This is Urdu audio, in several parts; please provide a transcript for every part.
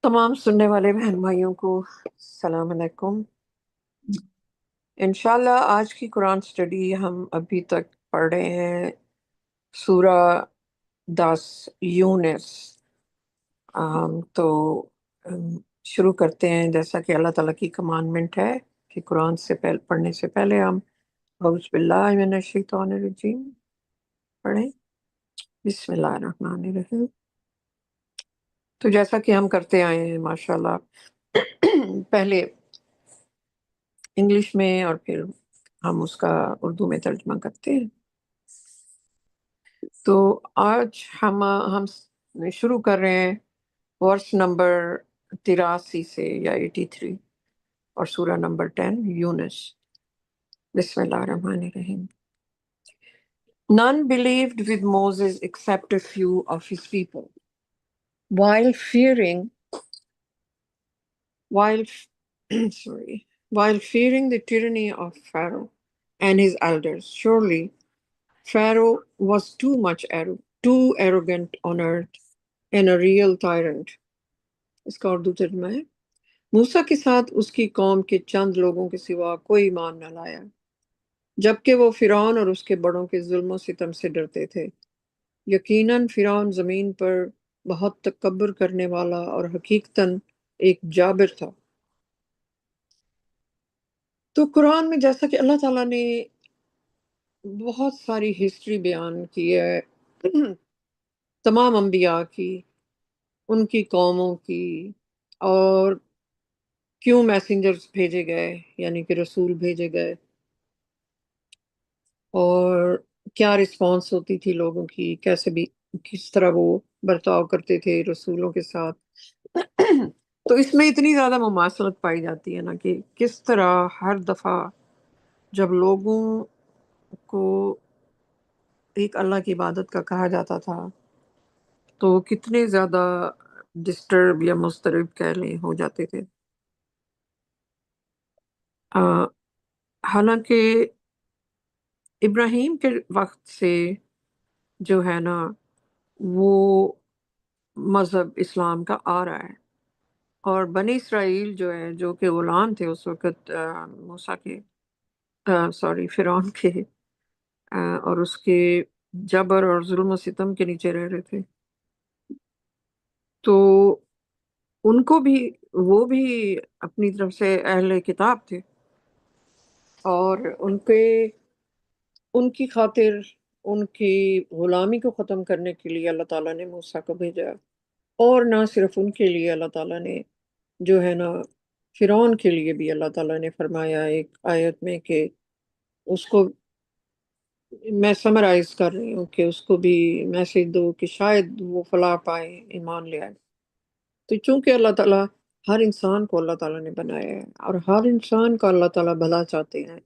تمام سننے والے بہن بھائیوں کو السلام علیکم۔ انشاءاللہ آج کی قرآن سٹڈی ہم ابھی تک پڑھ رہے ہیں سورہ 10 یونس۔ تو شروع کرتے ہیں جیسا کہ اللہ تعالیٰ کی کمانڈمنٹ ہے کہ قرآن سے پڑھنے سے پہلے ہم اعوذ باللہ من الشیطان الرجیم پڑھیں۔ بسم اللہ الرحمن الرحیم۔ تو جیسا کہ ہم کرتے آئے ہیں ماشاءاللہ پہلے انگلش میں اور پھر ہم اس کا اردو میں ترجمہ کرتے ہیں۔ تو آج ہم شروع کر رہے ہیں ورس نمبر 83 سے یا 83 اور سورہ نمبر 10 یونس۔ بسم اللہ الرحمن الرحیم۔ None believed with Moses except a few of his people. While fearing the tyranny of Pharaoh and his elders, surely Pharaoh was too arrogant on earth and a real tyrant. اس کا اردو ترجمہ ہے، موسیٰ کے ساتھ اس کی قوم کے چند لوگوں کے سوا کوئی ایمان نہ لایا، جبکہ وہ فرعون اور اس کے بڑوں کے ظلم و ستم سے ڈرتے تھے۔ یقیناً فرعون زمین پر بہت تکبر کرنے والا اور حقیقتاً ایک جابر تھا۔ تو قرآن میں جیسا کہ اللہ تعالیٰ نے بہت ساری ہسٹری بیان کی ہے تمام انبیاء کی، ان کی قوموں کی، اور کیوں میسنجرز بھیجے گئے یعنی کہ رسول بھیجے گئے، اور کیا رسپانس ہوتی تھی لوگوں کی، کس طرح وہ برتاؤ کرتے تھے رسولوں کے ساتھ۔ تو اس میں اتنی زیادہ مماثلت پائی جاتی ہے نا کہ کس طرح ہر دفعہ جب لوگوں کو ایک اللہ کی عبادت کا کہا جاتا تھا تو کتنے زیادہ ڈسٹرب یا مضطرب کہہ لیں ہو جاتے تھے۔ حالانکہ ابراہیم کے وقت سے جو ہے نا وہ مذہب اسلام کا آ رہا ہے، اور بنی اسرائیل جو ہے جو کہ غلام تھے اس وقت موسیٰ کے فرعون کے اور اس کے جبر اور ظلم و ستم کے نیچے رہ رہے تھے، تو ان کو بھی وہ بھی اپنی طرف سے اہل کتاب تھے، اور ان کی خاطر ان کی غلامی کو ختم کرنے کے لیے اللہ تعالیٰ نے موسیٰ کو بھیجا، اور نہ صرف ان کے لیے اللہ تعالیٰ نے جو ہے نا فرعون کے لیے بھی اللہ تعالیٰ نے فرمایا ایک آیت میں کہ اس کو میں سمرائز کر رہی ہوں کہ اس کو بھی میسج دو کہ شاید وہ فلاح پائے، ایمان لے آئے۔ تو چونکہ اللہ تعالیٰ ہر انسان کو اللہ تعالیٰ نے بنایا ہے اور ہر انسان کا اللہ تعالیٰ بھلا چاہتے ہیں،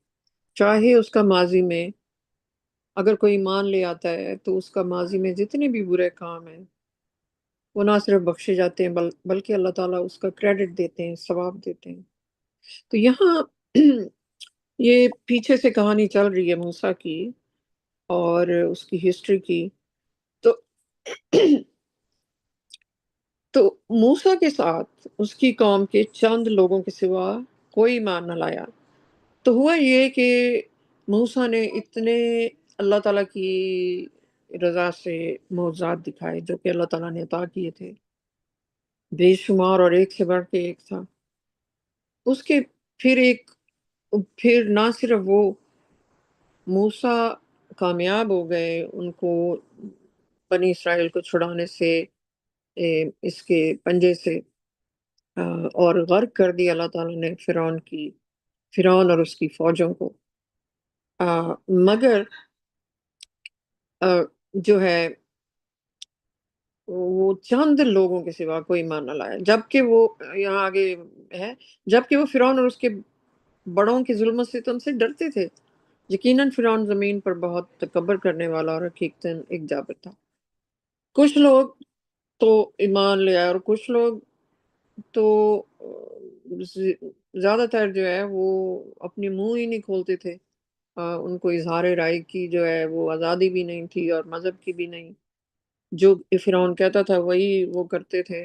چاہے اس کا ماضی میں اگر کوئی ایمان لے آتا ہے تو اس کا ماضی میں جتنے بھی برے کام ہیں وہ نہ صرف بخشے جاتے ہیں بلکہ اللہ تعالیٰ اس کا کریڈٹ دیتے ہیں، ثواب دیتے ہیں۔ تو یہاں یہ پیچھے سے کہانی چل رہی ہے موسیٰ کی اور اس کی ہسٹری کی، تو موسیٰ کے ساتھ اس کی قوم کے چند لوگوں کے سوا کوئی ایمان نہ لایا۔ تو ہوا یہ کہ موسیٰ نے اتنے اللہ تعالیٰ کی رضا سے معجزات دکھائے جو کہ اللہ تعالیٰ نے عطا کیے تھے، بے شمار اور ایک سے بڑھ کے ایک تھا۔ اس کے پھر نہ صرف وہ موسیٰ کامیاب ہو گئے ان کو بنی اسرائیل کو چھڑانے سے اس کے پنجے سے، اور غرق کر دیا اللہ تعالیٰ نے فرعون اور اس کی فوجوں کو، مگر جو ہے وہ چند لوگوں کے سوا کوئی ایمان نہ لایا، جبکہ وہ یہاں آگے ہے جبکہ وہ فرعون اور اس کے بڑوں کے ظلم و ستم سے ڈرتے تھے۔ یقیناً فرعون زمین پر بہت تکبر کرنے والا اور حقیقتاً ایک جابر تھا۔ کچھ لوگ تو ایمان لے آئے اور کچھ لوگ تو زیادہ تر جو ہے وہ اپنی منہ ہی نہیں کھولتے تھے، ان کو اظہار رائے کی جو ہے وہ آزادی بھی نہیں تھی اور مذہب کی بھی نہیں، جو فرعون کہتا تھا وہی وہ کرتے تھے،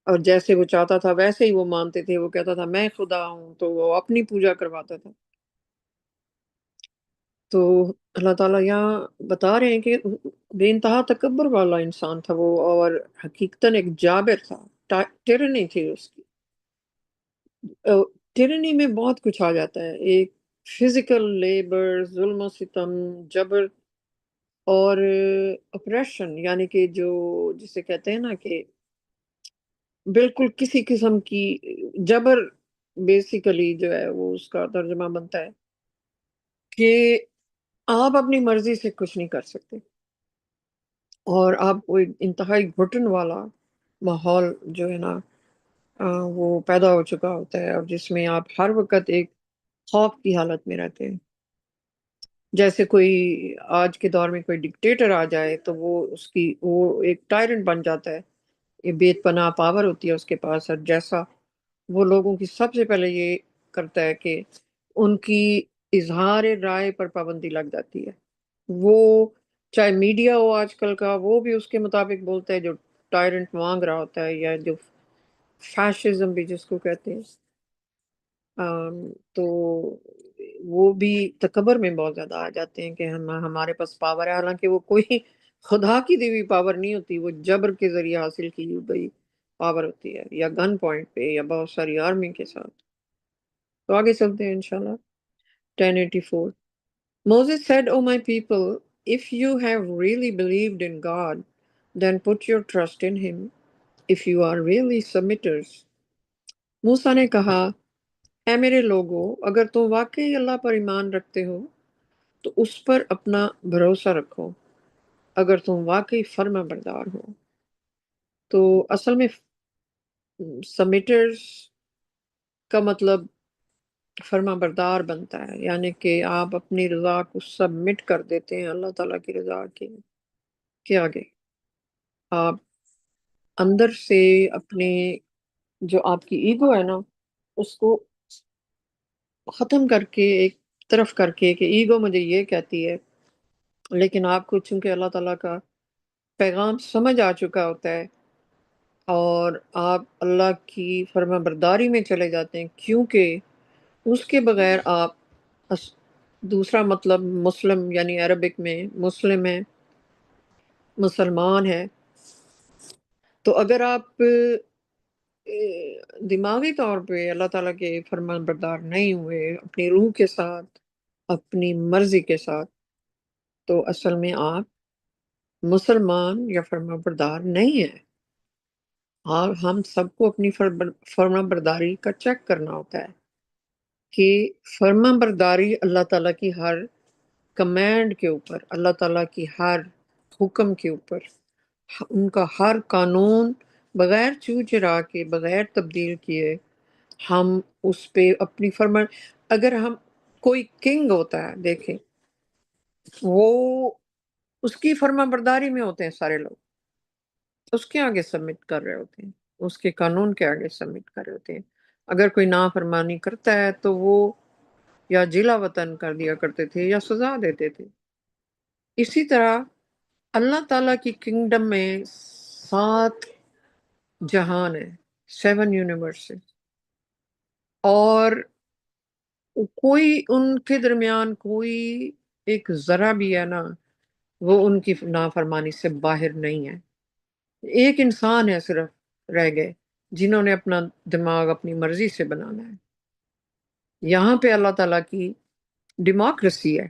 اور جیسے وہ چاہتا تھا ویسے ہی وہ مانتے تھے. وہ کہتا تھا میں خدا ہوں، تو وہ اپنی پوجا کرواتا تھا. تو اللہ تعالیٰ یہاں بتا رہے ہیں کہ بے انتہا تکبر والا انسان تھا وہ، اور حقیقتاً ایک جابر تھا. ٹرنی تھی اس کی. ٹرنی میں بہت کچھ آ جاتا ہے. ایک فزیکل لیبر، ظلم و ستم، جبر، اور اپریشن، یعنی کہ جو جسے کہتے ہیں نا کہ بالکل کسی قسم کی جبر، بیسیکلی جو ہے وہ اس کا ترجمہ بنتا ہے کہ آپ اپنی مرضی سے کچھ نہیں کر سکتے، اور آپ کو ایک انتہائی گھٹن والا ماحول جو ہے نا وہ پیدا ہو چکا ہوتا ہے، اور جس میں آپ ہر وقت ایک خوف کی حالت میں رہتے ہیں. جیسے کوئی آج کے دور میں کوئی ڈکٹیٹر آ جائے تو وہ ایک ٹائرنٹ بن جاتا ہے. یہ بے پناہ پاور ہوتی ہے اس کے پاس، اور جیسا وہ لوگوں کی سب سے پہلے یہ کرتا ہے کہ ان کی اظہار رائے پر پابندی لگ جاتی ہے. وہ چاہے میڈیا ہو آج کل کا، وہ بھی اس کے مطابق بولتا ہے جو ٹائرنٹ مانگ رہا ہوتا ہے، یا جو فیشزم بھی جس کو کہتے ہیں. تو وہ بھی تکبر میں بہت زیادہ آ جاتے ہیں کہ ہمارے پاس پاور ہے، حالانکہ وہ کوئی خدا کی دی ہوئی پاور نہیں ہوتی. وہ جبر کے ذریعے حاصل کی گئی پاور ہوتی ہے، یا گن پوائنٹ پہ، یا بہت ساری آرمی کے ساتھ. تو آگے چلتے ہیں انشاءاللہ. 1084. Moses said, O my people, if you have really believed in God, then put your trust in him. If you are really submitters. موسیٰ نے کہا، اے میرے لوگو، اگر تم واقعی اللہ پر ایمان رکھتے ہو تو اس پر اپنا بھروسہ رکھو، اگر تم واقعی فرما بردار ہو. تو اصل میں سبمیٹرز کا مطلب فرما بردار بنتا ہے، یعنی کہ آپ اپنی رضا کو سبمٹ کر دیتے ہیں اللہ تعالیٰ کی رضا کے آگے. آپ اندر سے اپنے جو آپ کی ایگو ہے نا اس کو ختم کر کے، ایک طرف کر کے کہ ایگو مجھے یہ کہتی ہے، لیکن آپ کو چونکہ اللہ تعالیٰ کا پیغام سمجھ آ چکا ہوتا ہے، اور آپ اللہ کی فرما برداری میں چلے جاتے ہیں، کیونکہ اس کے بغیر آپ دوسرا مطلب مسلم، یعنی عربک میں مسلم ہے، مسلمان ہے. تو اگر آپ دماغی طور پہ اللہ تعالیٰ کے فرمان بردار نہیں ہوئے اپنی روح کے ساتھ، اپنی مرضی کے ساتھ، تو اصل میں آپ مسلمان یا فرما بردار نہیں ہیں. اور ہم سب کو اپنی فرما برداری کا چیک کرنا ہوتا ہے کہ فرما برداری اللہ تعالیٰ کی ہر کمانڈ کے اوپر، اللہ تعالیٰ کی ہر حکم کے اوپر، ان کا ہر قانون بغیر چو چرا کے، بغیر تبدیل کیے ہم اس پہ اپنی اگر ہم کوئی کنگ ہوتا ہے، دیکھیں وہ اس کی فرما برداری میں ہوتے ہیں سارے لوگ، اس کے آگے سبمٹ کر رہے ہوتے ہیں، اس کے قانون کے آگے سبمٹ کر رہے ہوتے ہیں. اگر کوئی نافرمانی کرتا ہے تو وہ یا جلا وطن کر دیا کرتے تھے یا سزا دیتے تھے. اسی طرح اللہ تعالیٰ کی کنگڈم میں 7 جہان ہے، 7 یونیورس، اور کوئی ان کے درمیان کوئی ایک ذرہ بھی ہے نا وہ ان کی نافرمانی سے باہر نہیں ہے. ایک انسان ہے صرف رہ گئے جنہوں نے اپنا دماغ اپنی مرضی سے بنانا ہے. یہاں پہ اللہ تعالیٰ کی ڈیموکریسی ہے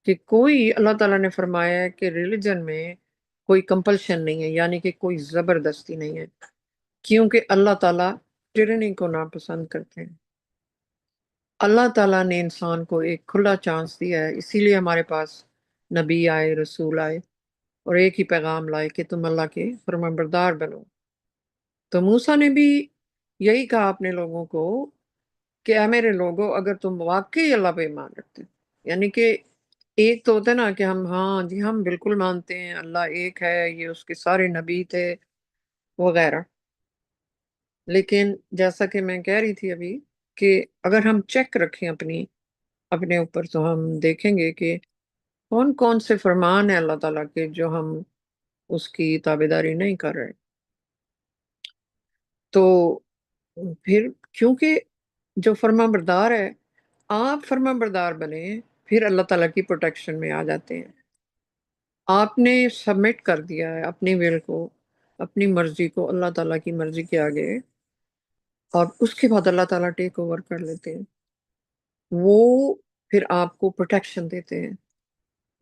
کہ کوئی، اللہ تعالیٰ نے فرمایا ہے کہ ریلیجن میں کوئی کمپلشن نہیں ہے، یعنی کہ کوئی زبردستی نہیں ہے، کیونکہ اللہ تعالیٰ ٹرنی کو ناپسند کرتے ہیں. اللہ تعالیٰ نے انسان کو ایک کھلا چانس دیا ہے، اسی لیے ہمارے پاس نبی آئے، رسول آئے، اور ایک ہی پیغام لائے کہ تم اللہ کے فرمانبردار بنو. تو موسیٰ نے بھی یہی کہا اپنے لوگوں کو کہ اے میرے لوگوں، اگر تم واقعی اللہ پہ ایمان رکھتے ہیں، یعنی کہ ایک تو ہوتا ہے نا کہ ہاں جی ہم بالکل مانتے ہیں اللہ ایک ہے، یہ اس کے سارے نبی تھے وغیرہ، لیکن جیسا کہ میں کہہ رہی تھی ابھی کہ اگر ہم چیک رکھیں اپنے اوپر تو ہم دیکھیں گے کہ کون کون سے فرمان ہیں اللہ تعالیٰ کے جو ہم اس کی تابعداری نہیں کر رہے. تو پھر کیونکہ جو فرما بردار ہے، آپ فرما بردار بنے، پھر اللہ تعالیٰ کی پروٹیکشن میں آ جاتے ہیں. آپ نے سبمٹ کر دیا ہے اپنی ول کو، اپنی مرضی کو اللہ تعالیٰ کی مرضی کے آگے، اور اس کے بعد اللہ تعالیٰ ٹیک اوور کر لیتے ہیں. وہ پھر آپ کو پروٹیکشن دیتے ہیں.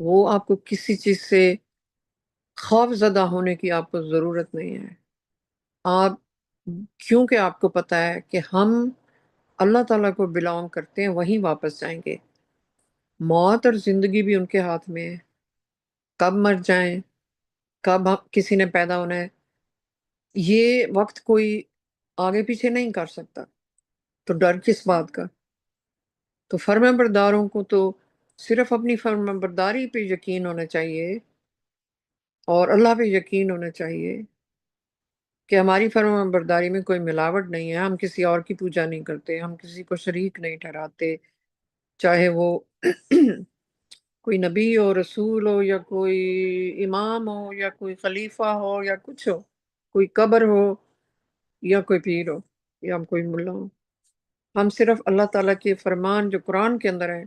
وہ آپ کو کسی چیز سے خوف زدہ ہونے کی آپ کو ضرورت نہیں ہے. آپ کیونکہ آپ کو پتہ ہے کہ ہم اللہ تعالیٰ کو بلانگ کرتے ہیں، وہیں واپس جائیں گے. موت اور زندگی بھی ان کے ہاتھ میں ہے. کب مر جائیں، کب کسی نے پیدا ہونا ہے، یہ وقت کوئی آگے پیچھے نہیں کر سکتا. تو ڈر کس بات کا؟ تو فرما برداروں کو تو صرف اپنی فرما برداری پہ یقین ہونا چاہیے، اور اللہ پہ یقین ہونا چاہیے کہ ہماری فرما برداری میں کوئی ملاوٹ نہیں ہے. ہم کسی اور کی پوجا نہیں کرتے، ہم کسی کو شریک نہیں ٹھہراتے، چاہے وہ کوئی نبی ہو، رسول ہو، یا کوئی امام ہو، یا کوئی خلیفہ ہو، یا کچھ ہو، کوئی قبر ہو، یا کوئی پیر ہو، یا کوئی ملا ہو. ہم صرف اللہ تعالیٰ کے فرمان جو قرآن کے اندر ہے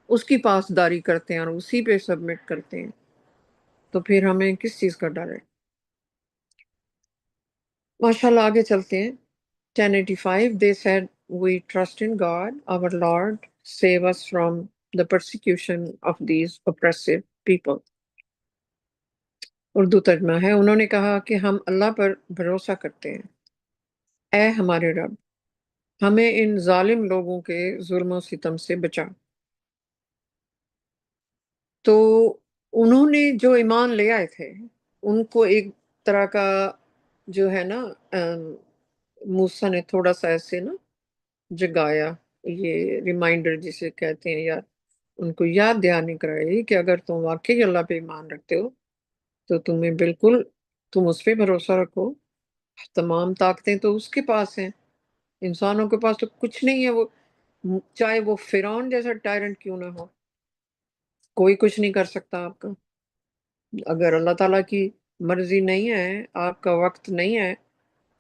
اس کی پاسداری کرتے ہیں اور اسی پہ سبمٹ کرتے ہیں. تو پھر ہمیں کس چیز کا ڈر ہے؟ ماشاءاللہ آگے چلتے ہیں. 1085 they said, we trust in God, our Lord, save us from the persecution of these oppressive people. Urdu ترجمہ ہے، انہوں نے کہا کہ ہم اللہ پر بھروسہ کرتے ہیں. اے ہمارے رب، ہمیں ان ظالم لوگوں کے ظلم و ستم سے بچا. تو انہوں نے جو ایمان لے آئے تھے ان کو ایک طرح کا جو ہے نا موسیٰ نے تھوڑا سا ایسے نا جگایا، یہ ریمائنڈر جسے کہتے ہیں، یا ان کو یاد دہانی کرائی کہ اگر تم واقعی اللہ پہ ایمان رکھتے ہو تو تمہیں بالکل تم اس پہ بھروسہ رکھو. تمام طاقتیں تو اس کے پاس ہیں، انسانوں کے پاس تو کچھ نہیں ہے. وہ چاہے وہ فرعون جیسا ٹائرنٹ کیوں نہ ہو، کوئی کچھ نہیں کر سکتا آپ کا. اگر اللہ تعالیٰ کی مرضی نہیں ہے، آپ کا وقت نہیں ہے،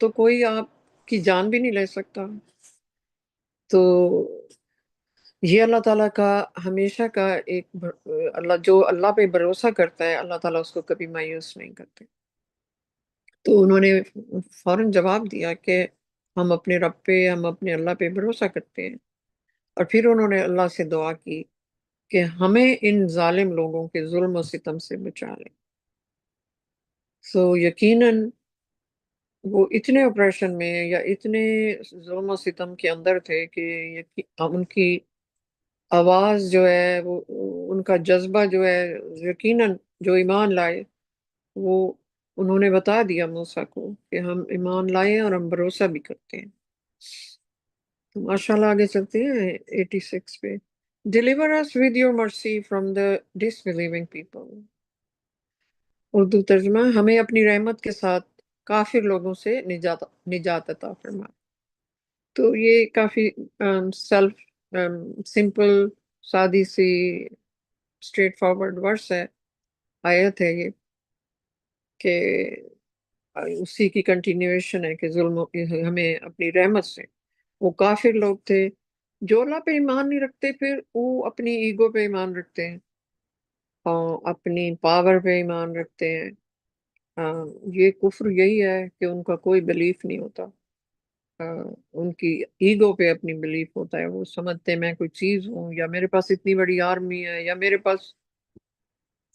تو کوئی آپ کی جان بھی نہیں لے سکتا. تو یہ اللہ تعالیٰ کا ہمیشہ کا ایک اللہ جو اللہ پہ بھروسہ کرتا ہے، اللہ تعالیٰ اس کو کبھی مایوس نہیں کرتے. تو انہوں نے فوراً جواب دیا کہ ہم اپنے رب پہ، ہم اپنے اللہ پہ بھروسہ کرتے ہیں. اور پھر انہوں نے اللہ سے دعا کی کہ ہمیں ان ظالم لوگوں کے ظلم و ستم سے بچا لیں. یقیناً وہ اتنے آپریشن میں یا اتنے ظلم و ستم کے اندر تھے کہ ان کی آواز جو ہے، وہ ان کا جذبہ جو ہے، یقیناً جو ایمان لائے وہ انہوں نے بتا دیا موسیٰ کو کہ ہم ایمان لائے اور ہم بھروسہ بھی کرتے ہیں. تو ماشاءاللہ آگے چلتے ہیں 86 پہ. Deliver us with your mercy from the disbelieving people. Urdu ترجمہ، ہمیں اپنی رحمت کے ساتھ کافر لوگوں سے نجات عطا فرما. تو یہ کافی سیلف سمپل، سادی سی، اسٹریٹ فارورڈ ورس ہے، آیت ہے یہ، کہ اسی کی کنٹینیویشن ہے کہ ہمیں اپنی رحمت سے. وہ کافر لوگ تھے جو اللہ پہ ایمان نہیں رکھتے، پھر وہ اپنی ایگو پہ ایمان رکھتے ہیں اور اپنی پاور پہ ایمان رکھتے ہیں. یہ کفر یہی ہے کہ ان کا کوئی بلیف نہیں ہوتا، ان کی ایگو پہ اپنی بلیف ہوتا ہے. وہ سمجھتے ہیں میں کوئی چیز ہوں، یا میرے پاس اتنی بڑی آرمی ہے، یا میرے پاس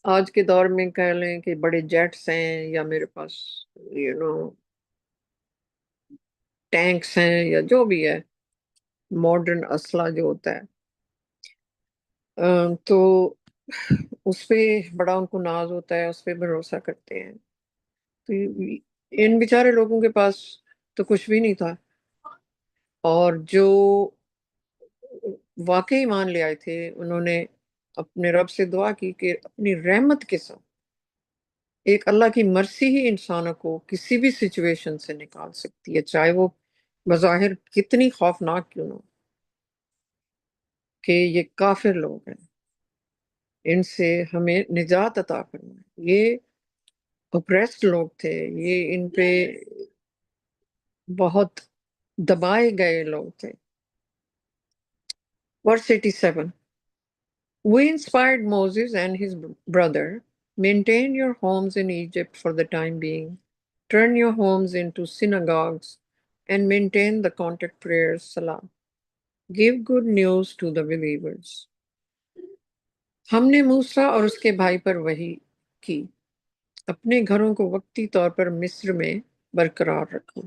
آج کے دور میں کہہ لیں کہ بڑے جیٹس ہیں، یا میرے پاس ٹینکس ہیں، یا جو بھی ہے ماڈرن اسلحہ جو ہوتا ہے. تو اس پہ بڑا ان کو ناز ہوتا ہے، اس پہ بھروسہ کرتے ہیں. تو ان بیچارے لوگوں کے پاس تو کچھ بھی نہیں تھا، اور جو واقعی ایمان لے آئے تھے انہوں نے اپنے رب سے دعا کی کہ اپنی رحمت کے ساتھ، ایک اللہ کی مرسی ہی انسانوں کو کسی بھی سچویشن سے نکال سکتی ہے، چاہے وہ بظاہر کتنی خوفناک کیوں نہ ہو. کہ یہ کافر لوگ ہیں، ان سے ہمیں نجات عطا کرنا ہے. یہ اپریسڈ لوگ تھے، یہ ان پہ بہت دبائے گئے لوگ تھے. Verse 87. We inspired Moses and his brother. Maintain your homes in Egypt for the time being. Turn your homes into synagogues and maintain the contact prayers, Salah. Give good news to the believers. ہم نے موسیٰ اور اس کے بھائی پر وحی کی. اپنے گھروں کو وقتی طور پر مصر میں برقرار رکھو.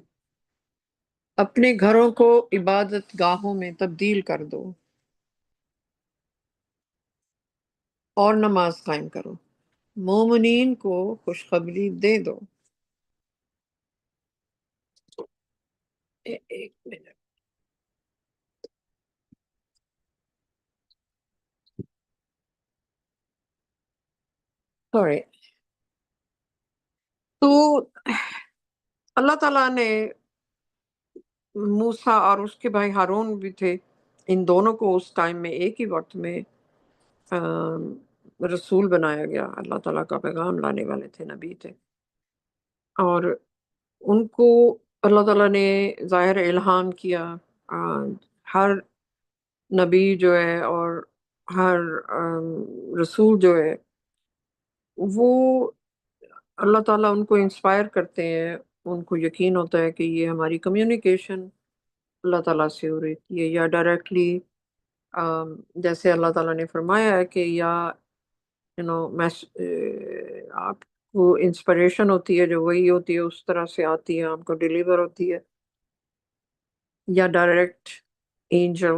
اپنے گھروں کو عبادت گاہوں میں تبدیل کر دو اور نماز قائم کرو. مومنین کو خوشخبری دے دو. ایک منٹ. سوری. تو اللہ تعالیٰ نے موسیٰ اور اس کے بھائی ہارون بھی تھے، ان دونوں کو اس ٹائم میں ایک ہی وقت میں رسول بنایا گیا. اللہ تعالیٰ کا پیغام لانے والے تھے، نبی تھے. اور ان کو اللہ تعالیٰ نے ظاہر الہام کیا. ہر نبی جو ہے اور ہر رسول جو ہے وہ اللہ تعالیٰ ان کو انسپائر کرتے ہیں. ان کو یقین ہوتا ہے کہ یہ ہماری کمیونیکیشن اللہ تعالیٰ سے ہو رہی ہے، یا ڈائریکٹلی جیسے اللہ تعالیٰ نے فرمایا ہے کہ یا آپ کو انسپریشن ہوتی ہے جو وہی ہوتی ہے اس طرح سے آتی ہے، آپ کو ڈیلیور ہوتی ہے، یا ڈائریکٹ اینجل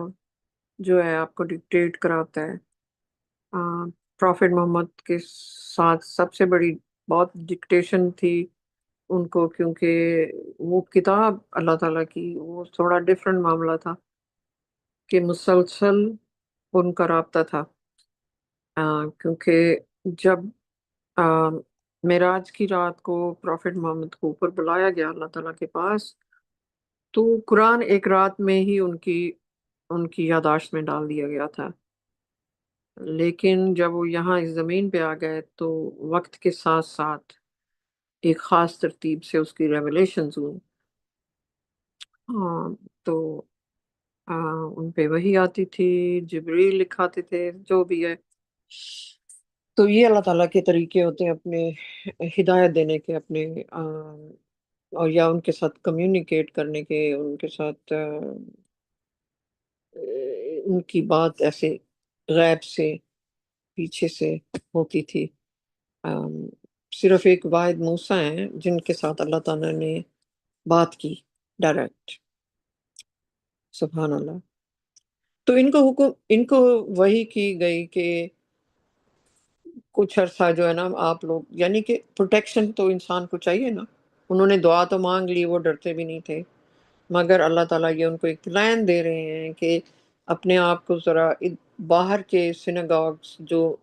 جو ہے آپ کو ڈکٹیٹ کراتا ہے. پروفٹ محمد کے ساتھ سب سے بڑی بہت ڈکٹیشن تھی ان کو، کیونکہ وہ کتاب اللہ تعالیٰ کی وہ تھوڑا ڈفرینٹ معاملہ تھا کہ مسلسل ان کا رابطہ تھا. کیونکہ جب معراج کی رات کو پروفٹ محمد کو اوپر بلایا گیا اللہ تعالیٰ کے پاس، تو قرآن ایک رات میں ہی ان کی یاداشت میں ڈال دیا گیا تھا. لیکن جب وہ یہاں اس زمین پہ آ گئے تو وقت کے ساتھ ساتھ ایک خاص ترتیب سے اس کی ریولیشنز ہوئی. تو ان پہ وہی آتی تھی، جبریل لکھاتے تھے، جو بھی ہے. تو یہ اللہ تعالیٰ کے طریقے ہوتے ہیں اپنے ہدایت دینے کے، اپنے اور یا ان کے ساتھ کمیونیکیٹ کرنے کے، ان کے ساتھ ان کی بات ایسے غیب سے پیچھے سے ہوتی تھی. صرف ایک واحد موسیٰ ہیں جن کے ساتھ اللہ تعالیٰ نے بات کی ڈائریکٹ. سبحان اللہ. تو ان کو وحی کی گئی کہ کچھ عرصہ جو ہے نا آپ لوگ، یعنی کہ پروٹیکشن تو انسان کو چاہیے نا. انہوں نے دعا تو مانگ لی، وہ ڈرتے بھی نہیں تھے، مگر اللہ تعالیٰ یہ ان کو ایک پلان دے رہے ہیں کہ اپنے آپ کو ذرا باہر کے سیناگوگس جو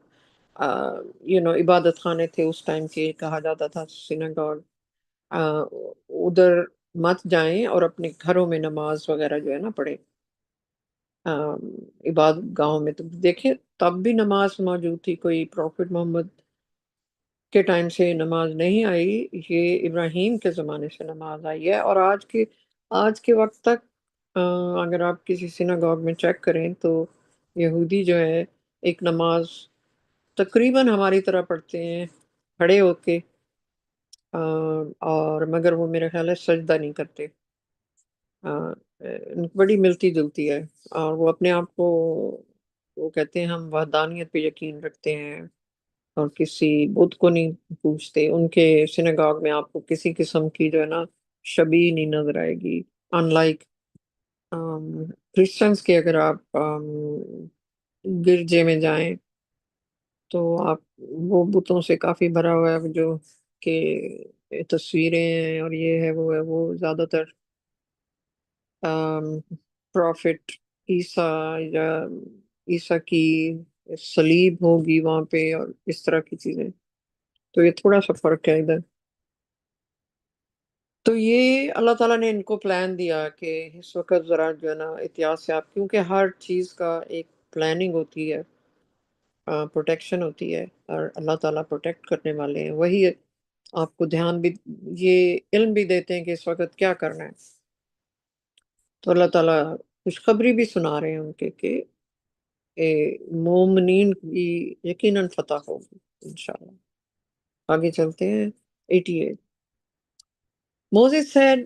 عبادت خانے تھے اس ٹائم کے، کہا جاتا تھا سیناگوگ، ادھر مت جائیں اور اپنے گھروں میں نماز وغیرہ جو ہے نا پڑھیں. عبادت گاہوں میں تو دیکھیں تب بھی نماز موجود تھی، کوئی پروفٹ محمد کے ٹائم سے نماز نہیں آئی، یہ ابراہیم کے زمانے سے نماز آئی ہے. اور آج کے وقت تک اگر آپ کسی سیناگوگ میں چیک کریں تو یہودی جو ہے ایک نماز تقریباً ہماری طرح پڑھتے ہیں کھڑے ہو کے، اور مگر وہ میرے خیال ہے سجدہ نہیں کرتے. بڑی ملتی جلتی ہے، اور وہ اپنے آپ کو وہ کہتے ہیں ہم وحدانیت پہ یقین رکھتے ہیں اور کسی بت کو نہیں پوچھتے. ان کے سیناگوگ میں آپ کو کسی قسم کی جو ہے نا شبیہ نہیں نظر آئے گی. ان لائک کرسچنس کے اگر آپ گرجے میں جائیں تو آپ وہ بتوں سے کافی بھرا ہوا ہے، جو کہ تصویریں ہیں اور یہ ہے وہ ہے، وہ زیادہ تر پروفٹ عیسیٰ یا عیسیٰ کی صلیب ہوگی وہاں پہ اور اس طرح کی چیزیں. تو یہ تھوڑا سا فرق ہے ادھر. تو یہ اللہ تعالیٰ نے ان کو پلان دیا کہ اس وقت ذرا جو ہے نا احتیاط سے آپ، کیونکہ ہر چیز کا ایک پلاننگ ہوتی ہے، پروٹیکشن ہوتی ہے، اور اللہ تعالیٰ پروٹیکٹ کرنے والے ہیں. وہی آپ کو دھیان بھی، یہ علم بھی دیتے ہیں کہ اس وقت کیا کرنا ہے. تو اللہ تعالیٰ خوشخبری بھی سنا رہے ہیں ان کے کہ مومنین کی یقیناً فتح ہوگی انشاءاللہ. آگے چلتے ہیں 88. Moses said,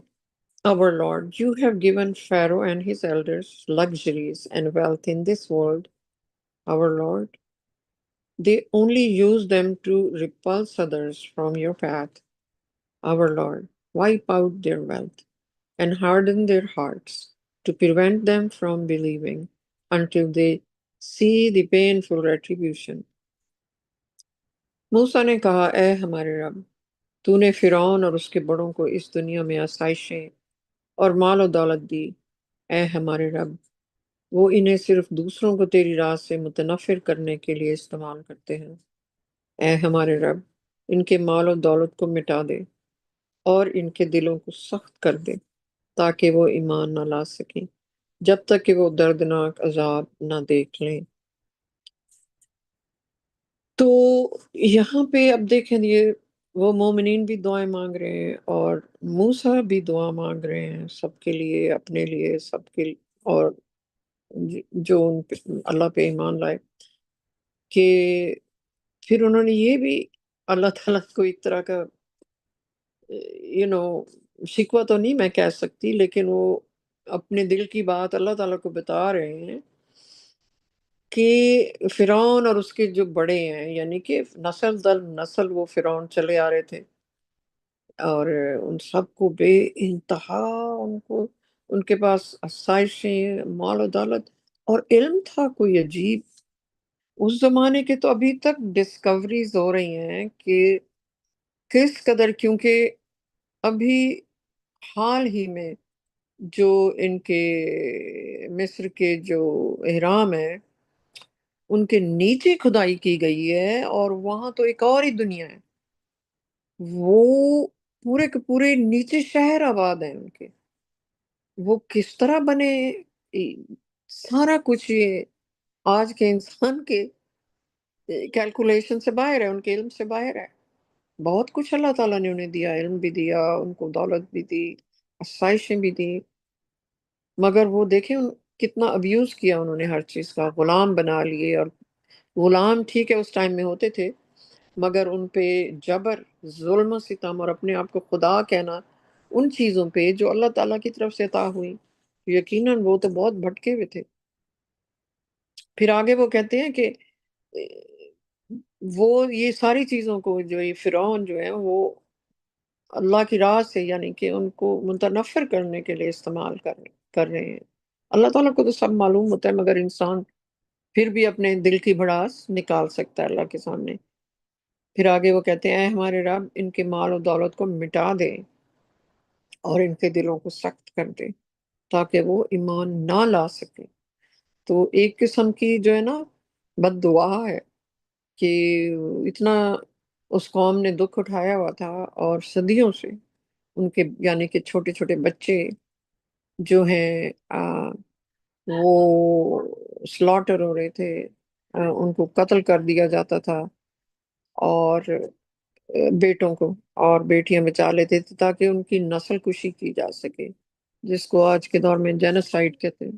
Our Lord, you have given Pharaoh and his elders luxuries and wealth in this world. Our Lord, they only use them to repulse others from your path. Our Lord, wipe out their wealth and harden their hearts to prevent them from believing until they see the painful retribution. موسیٰ نے کہا اے ہمارے رب تو نے فرعون اور اس کے بڑوں کو اس دنیا میں آسائشیں اور مال و دولت دی. اے ہمارے رب وہ انہیں صرف دوسروں کو تیری راہ سے متنفر کرنے کے لیے استعمال کرتے ہیں. اے ہمارے رب ان کے مال و دولت کو مٹا دے اور ان کے دلوں کو سخت کر دے تاکہ وہ ایمان نہ لا سکیں جب تک کہ وہ دردناک عذاب نہ دیکھ لیں. تو یہاں پہ اب دیکھیں یہ وہ مومنین بھی دعائیں مانگ رہے ہیں اور موسیٰ بھی دعا مانگ رہے ہیں سب کے لیے، اپنے لیے، سب کے لیے، اور جو ان پہ اللہ پہ ایمان لائے. کہ پھر انہوں نے یہ بھی اللہ تعالیٰ کو ایک طرح کا شکوہ تو نہیں میں کہہ سکتی، لیکن وہ اپنے دل کی بات اللہ تعالیٰ کو بتا رہے ہیں کہ فرعون اور اس کے جو بڑے ہیں، یعنی کہ نسل در نسل وہ فرعون چلے آ رہے تھے، اور ان سب کو بے انتہا ان کے پاس آسائشیں، مال و دولت اور علم تھا کوئی عجیب. اس زمانے کے تو ابھی تک ڈسکوریز ہو رہی ہیں کہ کس قدر، کیونکہ ابھی حال ہی میں جو ان کے مصر کے جو اہرام ہیں ان کے نیچے کھدائی کی گئی ہے، اور وہاں تو ایک اور ہی دنیا ہے، وہ پورے کے پورے نیچے شہر آباد ہیں ان کے. وہ کس طرح بنے، سارا کچھ یہ آج کے انسان کے کیلکولیشن سے باہر ہے، ان کے علم سے باہر ہے. بہت کچھ اللہ تعالیٰ نے انہیں دیا، علم بھی دیا، ان کو دولت بھی دی، آسائشیں بھی دی، مگر وہ دیکھیں کتنا ابیوز کیا انہوں نے ہر چیز کا. غلام بنا لیے، اور غلام ٹھیک ہے اس ٹائم میں ہوتے تھے، مگر ان پہ جبر، ظلم و ستم اور اپنے آپ کو خدا کہنا ان چیزوں پہ جو اللہ تعالیٰ کی طرف سے عطا ہوئی، یقیناً وہ تو بہت بھٹکے ہوئے تھے. پھر آگے وہ کہتے ہیں کہ وہ یہ ساری چیزوں کو جو یہ فرعون جو ہے وہ اللہ کی راہ سے، یعنی کہ ان کو متنفر کرنے کے لیے استعمال کر رہے ہیں. اللہ تعالیٰ کو تو سب معلوم ہوتا ہے، مگر انسان پھر بھی اپنے دل کی بھڑاس نکال سکتا ہے اللہ کے سامنے. پھر آگے وہ کہتے ہیں اے ہمارے رب ان کے مال و دولت کو مٹا دے اور ان کے دلوں کو سخت کر دے تاکہ وہ ایمان نہ لا سکے. تو ایک قسم کی جو ہے نا بد دعا ہے کہ اتنا اس قوم نے دکھ اٹھایا ہوا تھا، اور صدیوں سے ان کے یعنی کہ چھوٹے چھوٹے بچے جو ہیں وہ سلاٹر ہو رہے تھے، ان کو قتل کر دیا جاتا تھا، اور بیٹوں کو اور بیٹیاں بچا لیتے تھے تاکہ ان کی نسل کشی کی جا سکے، جس کو آج کے دور میں جینوسائیڈ کہتے ہیں.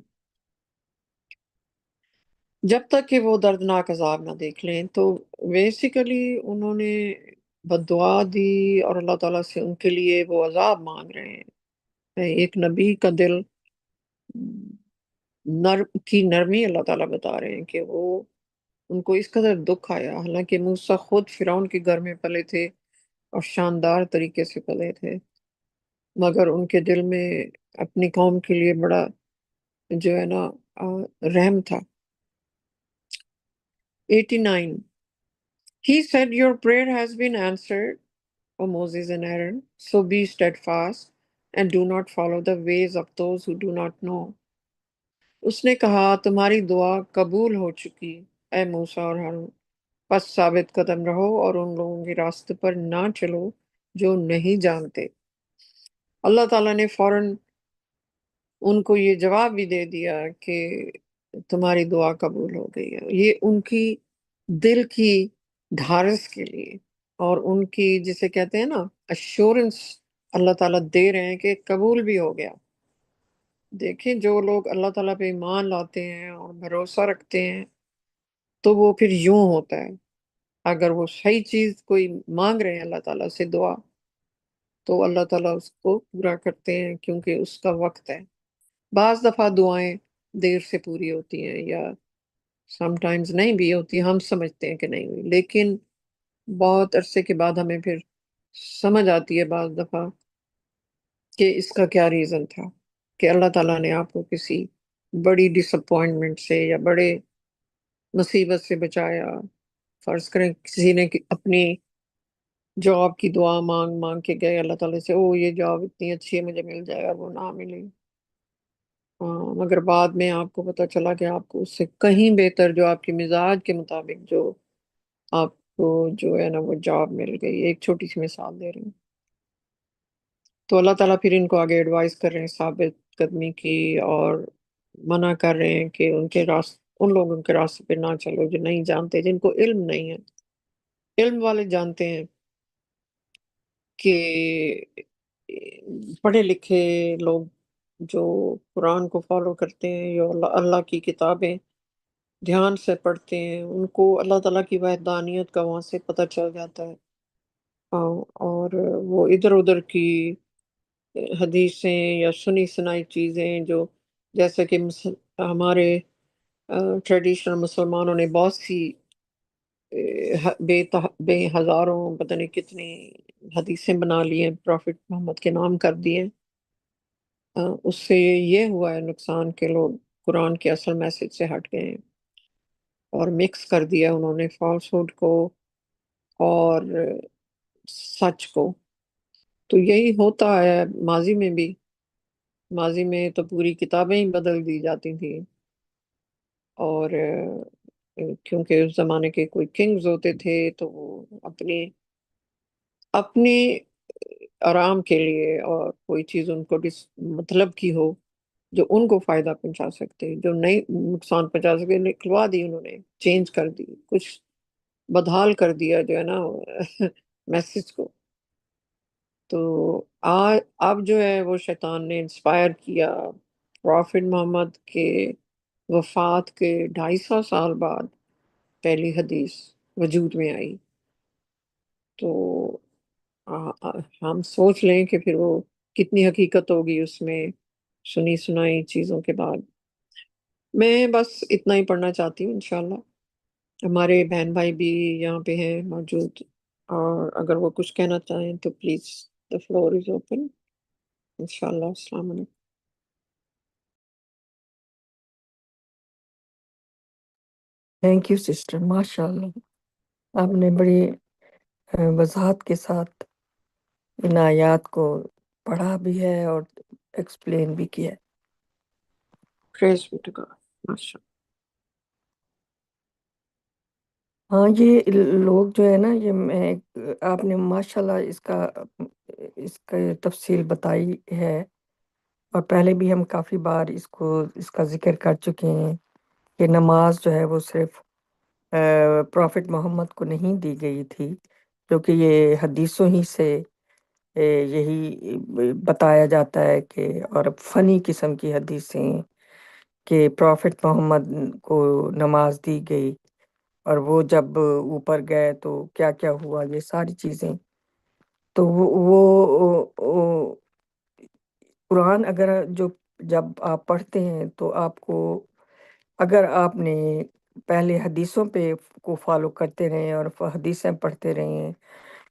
جب تک کہ وہ دردناک عذاب نہ دیکھ لیں. تو بیسیکلی انہوں نے بد دعا دی اور اللہ تعالیٰ سے ان کے لیے وہ عذاب مانگ رہے ہیں. ایک نبی کا دل کی نرمی اللہ تعالیٰ بتا رہے ہیں کہ وہ ان کو اس قدر دکھ آیا، حالانکہ موسیٰ خود فرعون کے گھر میں پلے تھے اور شاندار طریقے سے پلے تھے، مگر ان کے دل میں اپنی قوم کے لیے بڑا جو ہے نا رحم تھا. 89. He said, Your prayer has been answered, O Moses and Aaron, so be steadfast and do not follow the ways of those who do not know. اس نے کہا تمہاری دعا قبول ہو چکی اے موسیٰ اور ہارون، پس ثابت قدم رہو اور ان لوگوں کے راستے پر نہ چلو جو نہیں جانتے. اللہ تعالیٰ نے فوراً ان کو یہ جواب بھی دے دیا کہ تمہاری دعا قبول ہو گئی ہے. یہ ان کی دل کی ڈھارس کے لیے اور ان کی جسے کہتے ہیں نا ایشورنس اللہ تعالیٰ دے رہے ہیں کہ قبول بھی ہو گیا. دیکھیں جو لوگ اللہ تعالیٰ پہ ایمان لاتے ہیں اور بھروسہ رکھتے ہیں تو وہ پھر یوں ہوتا ہے، اگر وہ صحیح چیز کوئی مانگ رہے ہیں اللہ تعالیٰ سے دعا، تو اللہ تعالیٰ اس کو پورا کرتے ہیں، کیونکہ اس کا وقت ہے۔ بعض دفعہ دعائیں دیر سے پوری ہوتی ہیں، یا سم ٹائمز نہیں بھی ہوتی، ہم سمجھتے ہیں کہ نہیں ہوئی، لیکن بہت عرصے کے بعد ہمیں پھر سمجھ آتی ہے بعض دفعہ کہ اس کا کیا ریزن تھا، کہ اللہ تعالیٰ نے آپ کو کسی بڑی ڈس اپوائنٹمنٹ سے یا بڑے مصیبت سے بچایا۔ فرض کریں کسی نے اپنی جاب کی دعا مانگ مانگ کے گئے اللہ تعالیٰ سے، او یہ جاب اتنی اچھی ہے مجھے مل جائے، اور وہ نہ ملی، مگر بعد میں آپ کو پتہ چلا کہ آپ کو اس سے کہیں بہتر، جو آپ کے مزاج کے مطابق جو آپ کو جو ہے نا وہ جاب مل گئی۔ ایک چھوٹی سی مثال دے رہی ہوں، تو اللہ تعالیٰ پھر ان کو آگے ایڈوائز کر رہے ہیں ثابت قدمی کی، اور منع کر رہے ہیں کہ ان لوگوں کے راستے پہ نہ چلو جو نہیں جانتے، جن کو علم نہیں ہے۔ علم والے جانتے ہیں کہ پڑھے لکھے لوگ جو قرآن کو فالو کرتے ہیں، یا اللہ کی کتابیں دھیان سے پڑھتے ہیں، ان کو اللہ تعالیٰ کی وحدانیت کا وہاں سے پتہ چل جاتا ہے، اور وہ ادھر ادھر کی حدیثیں یا سنی سنائی چیزیں، جو جیسے کہ ہمارے ٹریڈیشنل مسلمانوں نے بہت سی بے ہزاروں پتہ نہیں کتنی حدیثیں بنا لی ہیں، پروفٹ محمد کے نام کر دیے، اس سے یہ ہوا ہے نقصان کہ لوگ قرآن کے اصل میسج سے ہٹ گئے ہیں، اور مکس کر دیا انہوں نے فالس ہوڈ کو اور سچ کو۔ تو یہی ہوتا ہے ماضی میں بھی، ماضی میں تو پوری کتابیں ہی بدل دی جاتی تھیں، اور کیونکہ اس زمانے کے کوئی کنگز ہوتے تھے تو وہ اپنی آرام کے لیے، اور کوئی چیز ان کو مطلب کی ہو جو ان کو فائدہ پہنچا سکتے، جو نہیں نقصان پہنچا سکتے، نکلوا دی، انہوں نے چینج کر دی، کچھ بدحال کر دیا جو ہے نا میسج کو۔ تو اب جو ہے وہ شیطان نے انسپائر کیا، پروفٹ محمد کے وفات کے 250 سال بعد پہلی حدیث وجود میں آئی، تو ہم سوچ لیں کہ پھر وہ کتنی حقیقت ہوگی اس میں، سنی سنائی چیزوں کے بعد۔ میں بس اتنا ہی پڑھنا چاہتی ہوں، انشاءاللہ ہمارے بہن بھائی بھی یہاں پہ ہیں موجود، اور اگر وہ کچھ کہنا چاہیں تو please, the floor is open، انشاءاللہ۔ السلام علیکم۔ تھینک یو سسٹر، ماشاء اللہ آپ نے بڑی وضاحت کے ساتھ ان آیات کو پڑھا بھی ہے اور ایکسپلین بھی کیا۔ Praise be to God۔ ماشاء ہاں یہ لوگ جو ہے نا، یہ آپ نے ماشاء اللہ اس کا تفصیل بتائی ہے، اور پہلے بھی ہم کافی بار اس کا ذکر کر چکے ہیں کہ نماز جو ہے وہ صرف پروفٹ محمد کو نہیں دی گئی تھی، کیونکہ یہ حدیثوں ہی سے یہی بتایا جاتا ہے کہ، اور فنی قسم کی حدیثیں کہ پروفٹ محمد کو نماز دی گئی، اور وہ جب اوپر گئے تو کیا کیا ہوا، یہ ساری چیزیں۔ تو وہ قرآن جب آپ پڑھتے ہیں تو آپ کو، اگر آپ نے پہلے حدیثوں پہ کو فالو کرتے رہے اور حدیثیں پڑھتے رہے ہیں،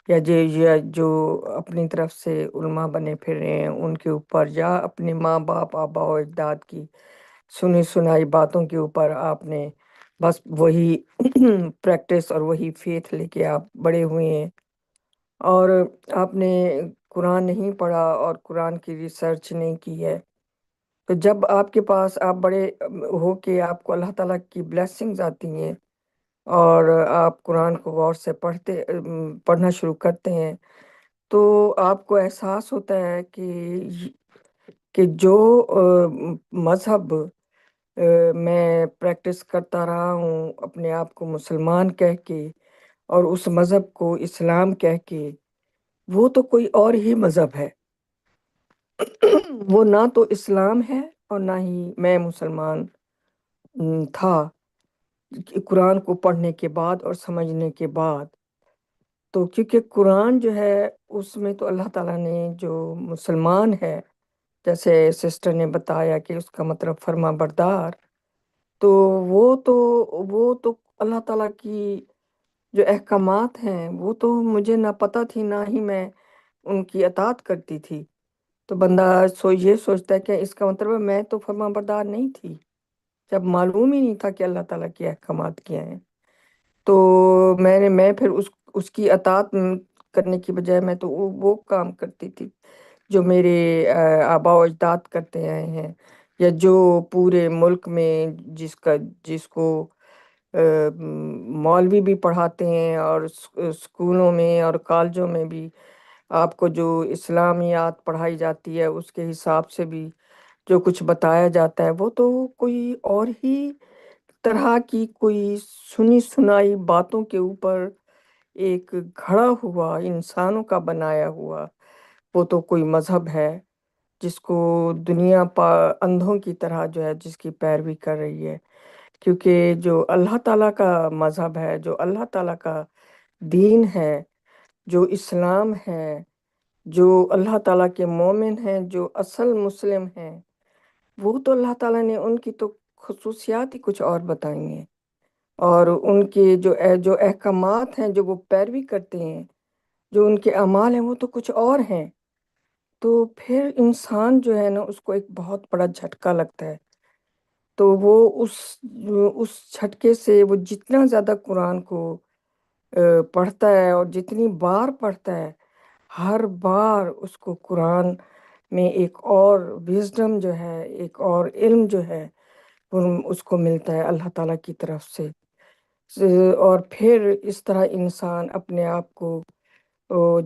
یا جو اپنی طرف سے علماء بنے پھر رہے ہیں ان کے اوپر، یا اپنے ماں باپ آبا و اجداد کی سنی سنائی باتوں کے اوپر آپ نے بس وہی پریکٹس اور وہی فیتھ لے کے آپ بڑے ہوئے ہیں، اور آپ نے قرآن نہیں پڑھا اور قرآن کی ریسرچ نہیں کی ہے، تو جب آپ کے پاس آپ بڑے ہو کے آپ کو اللہ تعالیٰ کی بلیسنگز آتی ہیں، اور آپ قرآن کو غور سے پڑھنا شروع کرتے ہیں، تو آپ کو احساس ہوتا ہے کہ جو مذہب میں پریکٹس کرتا رہا ہوں اپنے آپ کو مسلمان کہہ کے، اور اس مذہب کو اسلام کہہ کے، وہ تو کوئی اور ہی مذہب ہے، وہ نہ تو اسلام ہے اور نہ ہی میں مسلمان تھا قرآن کو پڑھنے کے بعد اور سمجھنے کے بعد. تو کیونکہ قرآن جو ہے اس میں تو اللہ تعالیٰ نے جو مسلمان ہے، جیسے سسٹر نے بتایا کہ اس کا مطلب فرما بردار، تو وہ تو وہ تو اللہ تعالیٰ کی جو احکامات ہیں وہ تو مجھے نہ پتہ تھی، نہ ہی میں ان کی اطاعت کرتی تھی. تو بندہ یہ سوچتا ہے کہ اس کا مطلب ہے میں تو فرما بردار نہیں تھی، جب معلوم ہی نہیں تھا کہ اللہ تعالیٰ کے احکامات کیا ہیں. تو میں پھر اس کی اطاعت کرنے کی بجائے میں تو وہ کام کرتی تھی جو میرے آبا و اجداد کرتے آئے ہیں، یا جو پورے ملک میں جس کو مولوی بھی پڑھاتے ہیں، اور اسکولوں میں اور کالجوں میں بھی آپ کو جو اسلامیات پڑھائی جاتی ہے اس کے حساب سے بھی جو کچھ بتایا جاتا ہے وہ تو کوئی اور ہی طرح کی کوئی سنی سنائی باتوں کے اوپر ایک گھڑا ہوا انسانوں کا بنایا ہوا وہ تو کوئی مذہب ہے جس کو دنیا اندھوں کی طرح جو ہے جس کی پیروی کر رہی ہے. کیونکہ جو اللہ تعالیٰ کا مذہب ہے، جو اللہ تعالیٰ کا دین ہے، جو اسلام ہے، جو اللہ تعالیٰ کے مومن ہیں، جو اصل مسلم ہیں، وہ تو اللہ تعالیٰ نے ان کی تو خصوصیات ہی کچھ اور بتائی ہیں، اور ان کے جو احکامات ہیں جو وہ پیروی کرتے ہیں، جو ان کے اعمال ہیں وہ تو کچھ اور ہیں. تو پھر انسان جو ہے نا اس کو ایک بہت بڑا جھٹکا لگتا ہے. تو وہ اس جھٹکے سے وہ جتنا زیادہ قرآن کو پڑھتا ہے اور جتنی بار پڑھتا ہے، ہر بار اس کو قرآن میں ایک اور وزڈم جو ہے، ایک اور علم جو ہے اس کو ملتا ہے اللہ تعالیٰ کی طرف سے. اور پھر اس طرح انسان اپنے آپ کو